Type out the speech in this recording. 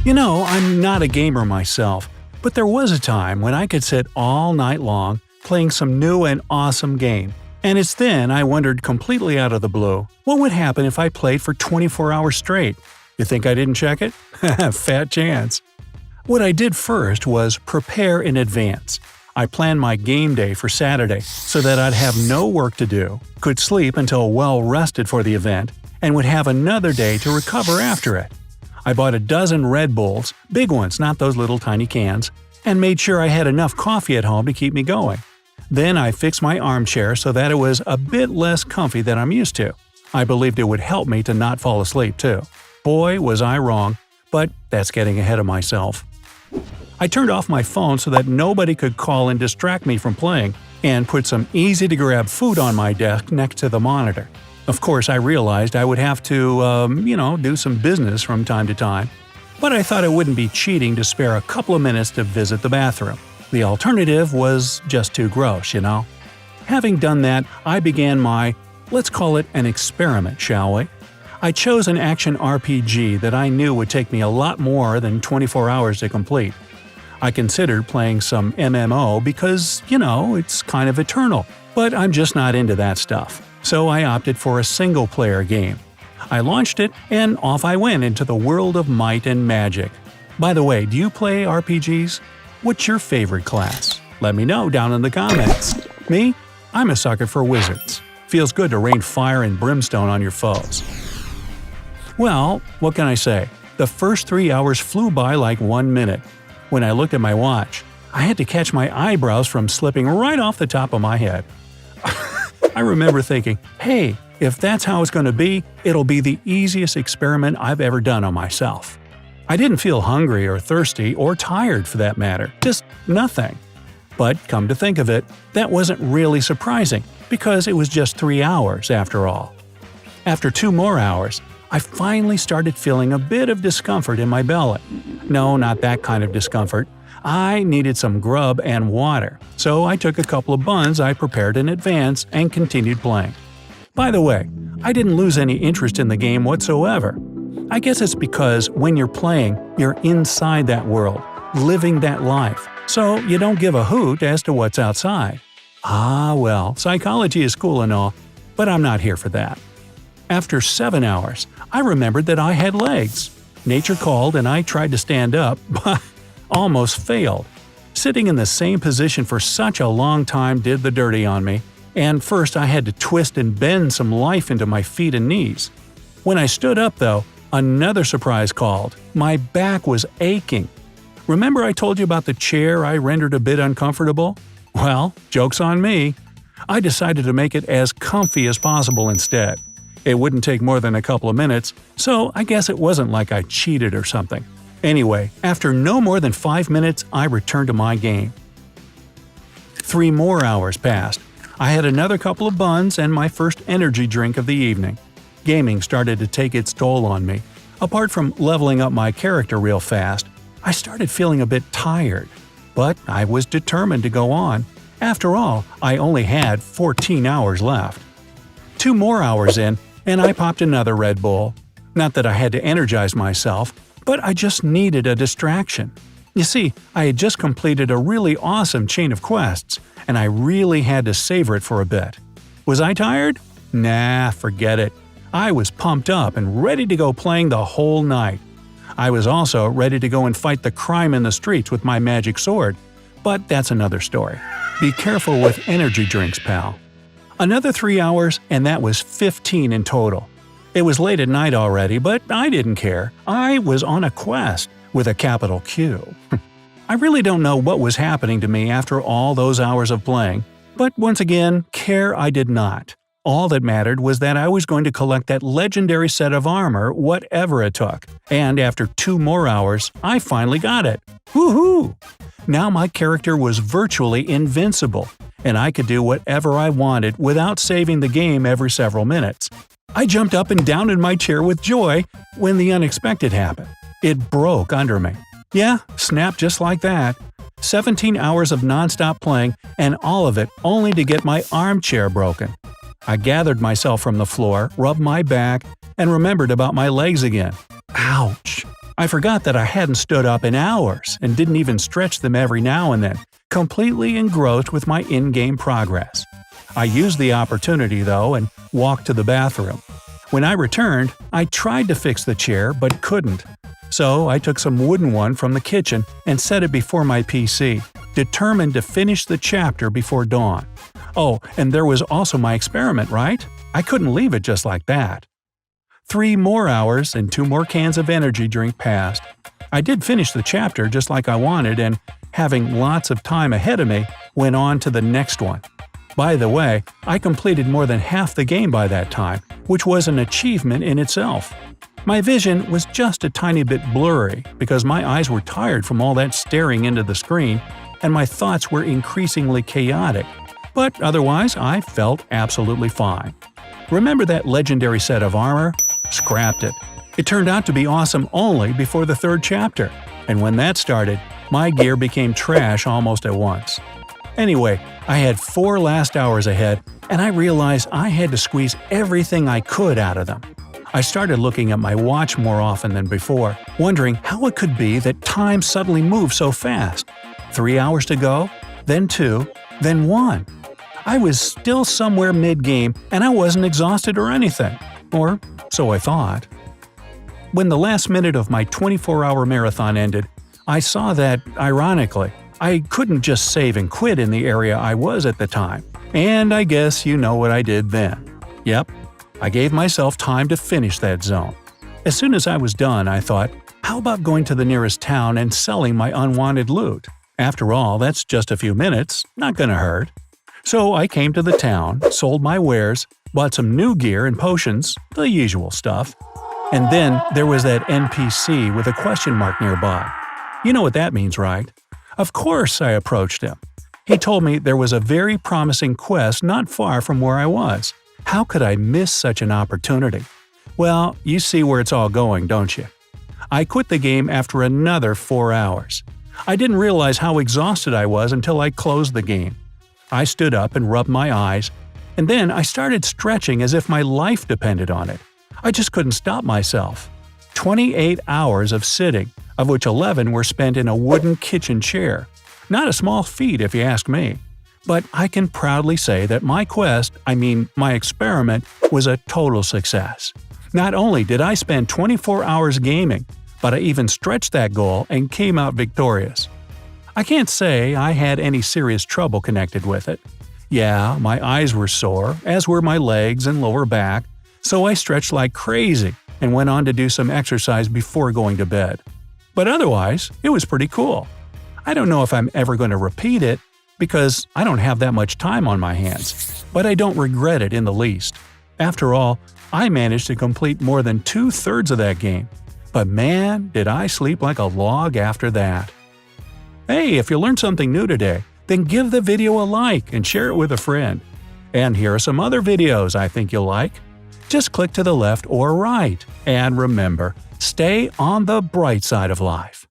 I'm not a gamer myself, but there was a time when I could sit all night long playing some new and awesome game. And it's then I wondered completely out of the blue, what would happen if I played for 24 hours straight? You think I didn't check it? Fat chance. What I did first was prepare in advance. I planned my game day for Saturday so that I'd have no work to do, could sleep until well rested for the event, and would have another day to recover after it. I bought a dozen Red Bulls, big ones, not those little tiny cans, and made sure I had enough coffee at home to keep me going. Then I fixed my armchair so that it was a bit less comfy than I'm used to. I believed it would help me to not fall asleep too. Boy, was I wrong, but that's getting ahead of myself. I turned off my phone so that nobody could call and distract me from playing, and put some easy-to-grab food on my desk next to the monitor. Of course, I realized I would have to, do some business from time to time, but I thought it wouldn't be cheating to spare a couple of minutes to visit the bathroom. The alternative was just too gross, Having done that, I began my, let's call it an experiment, shall we? I chose an action RPG that I knew would take me a lot more than 24 hours to complete. I considered playing some MMO because, it's kind of eternal, but I'm just not into that stuff. So I opted for a single-player game. I launched it, and off I went into the world of might and magic. By the way, do you play RPGs? What's your favorite class? Let me know down in the comments. Me? I'm a sucker for wizards. Feels good to rain fire and brimstone on your foes. Well, what can I say? The first 3 hours flew by like 1 minute. When I looked at my watch, I had to catch my eyebrows from slipping right off the top of my head. I remember thinking, hey, if that's how it's going to be, it'll be the easiest experiment I've ever done on myself. I didn't feel hungry or thirsty or tired for that matter, just nothing. But come to think of it, that wasn't really surprising because it was just 3 hours after all. After 2 more hours, I finally started feeling a bit of discomfort in my belly. No, not that kind of discomfort. I needed some grub and water, so I took a couple of buns I prepared in advance and continued playing. By the way, I didn't lose any interest in the game whatsoever. I guess it's because when you're playing, you're inside that world, living that life, so you don't give a hoot as to what's outside. Ah well, psychology is cool and all, but I'm not here for that. After 7 hours, I remembered that I had legs. Nature called and I tried to stand up, but almost failed. Sitting in the same position for such a long time did the dirty on me, and first I had to twist and bend some life into my feet and knees. When I stood up, though, another surprise called. My back was aching. Remember I told you about the chair I rendered a bit uncomfortable? Well, joke's on me. I decided to make it as comfy as possible instead. It wouldn't take more than a couple of minutes, so I guess it wasn't like I cheated or something. Anyway, after no more than 5 minutes, I returned to my game. 3 more hours passed. I had another couple of buns and my first energy drink of the evening. Gaming started to take its toll on me. Apart from leveling up my character real fast, I started feeling a bit tired. But I was determined to go on. After all, I only had 14 hours left. 2 more hours in, and I popped another Red Bull. Not that I had to energize myself, but I just needed a distraction. You see, I had just completed a really awesome chain of quests, and I really had to savor it for a bit. Was I tired? Nah, forget it. I was pumped up and ready to go playing the whole night. I was also ready to go and fight the crime in the streets with my magic sword. But that's another story. Be careful with energy drinks, pal. Another 3 hours, and that was 15 in total. It was late at night already, but I didn't care. I was on a quest, with a capital Q. I really don't know what was happening to me after all those hours of playing, but once again, care I did not. All that mattered was that I was going to collect that legendary set of armor whatever it took, and after 2 more hours, I finally got it. Woohoo! Now my character was virtually invincible, and I could do whatever I wanted without saving the game every several minutes. I jumped up and down in my chair with joy when the unexpected happened. It broke under me. Yeah, snapped just like that. 17 hours of nonstop playing, and all of it only to get my armchair broken. I gathered myself from the floor, rubbed my back, and remembered about my legs again. Ouch! I forgot that I hadn't stood up in hours and didn't even stretch them every now and then, completely engrossed with my in-game progress. I used the opportunity, though, and walked to the bathroom. When I returned, I tried to fix the chair but couldn't. So I took some wooden one from the kitchen and set it before my PC, determined to finish the chapter before dawn. Oh, and there was also my experiment, right? I couldn't leave it just like that. 3 more hours and 2 more cans of energy drink passed. I did finish the chapter just like I wanted and, having lots of time ahead of me, went on to the next one. By the way, I completed more than half the game by that time, which was an achievement in itself. My vision was just a tiny bit blurry because my eyes were tired from all that staring into the screen, and my thoughts were increasingly chaotic. But otherwise, I felt absolutely fine. Remember that legendary set of armor? Scrapped it. It turned out to be awesome only before the 3rd chapter, and when that started, my gear became trash almost at once. Anyway, I had 4 last hours ahead, and I realized I had to squeeze everything I could out of them. I started looking at my watch more often than before, wondering how it could be that time suddenly moved so fast. 3 hours to go, then 2, then 1. I was still somewhere mid-game, and I wasn't exhausted or anything. Or so I thought. When the last minute of my 24-hour marathon ended, I saw that, ironically, I couldn't just save and quit in the area I was at the time. And I guess you know what I did then. Yep, I gave myself time to finish that zone. As soon as I was done, I thought, how about going to the nearest town and selling my unwanted loot? After all, that's just a few minutes, not gonna hurt. So I came to the town, sold my wares, bought some new gear and potions, the usual stuff. And then there was that NPC with a question mark nearby. You know what that means, right? Of course I approached him. He told me there was a very promising quest not far from where I was. How could I miss such an opportunity? Well, you see where it's all going, don't you? I quit the game after another 4 hours. I didn't realize how exhausted I was until I closed the game. I stood up and rubbed my eyes, and then I started stretching as if my life depended on it. I just couldn't stop myself. 28 hours of sitting, of which 11 were spent in a wooden kitchen chair. Not a small feat if you ask me. But I can proudly say that my my experiment, was a total success. Not only did I spend 24 hours gaming, but I even stretched that goal and came out victorious. I can't say I had any serious trouble connected with it. Yeah, my eyes were sore, as were my legs and lower back, so I stretched like crazy and went on to do some exercise before going to bed. But otherwise, it was pretty cool. I don't know if I'm ever going to repeat it, because I don't have that much time on my hands, but I don't regret it in the least. After all, I managed to complete more than 2/3 of that game. But man, did I sleep like a log after that. Hey, if you learned something new today, then give the video a like and share it with a friend. And here are some other videos I think you'll like. Just click to the left or right. And remember, stay on the bright side of life.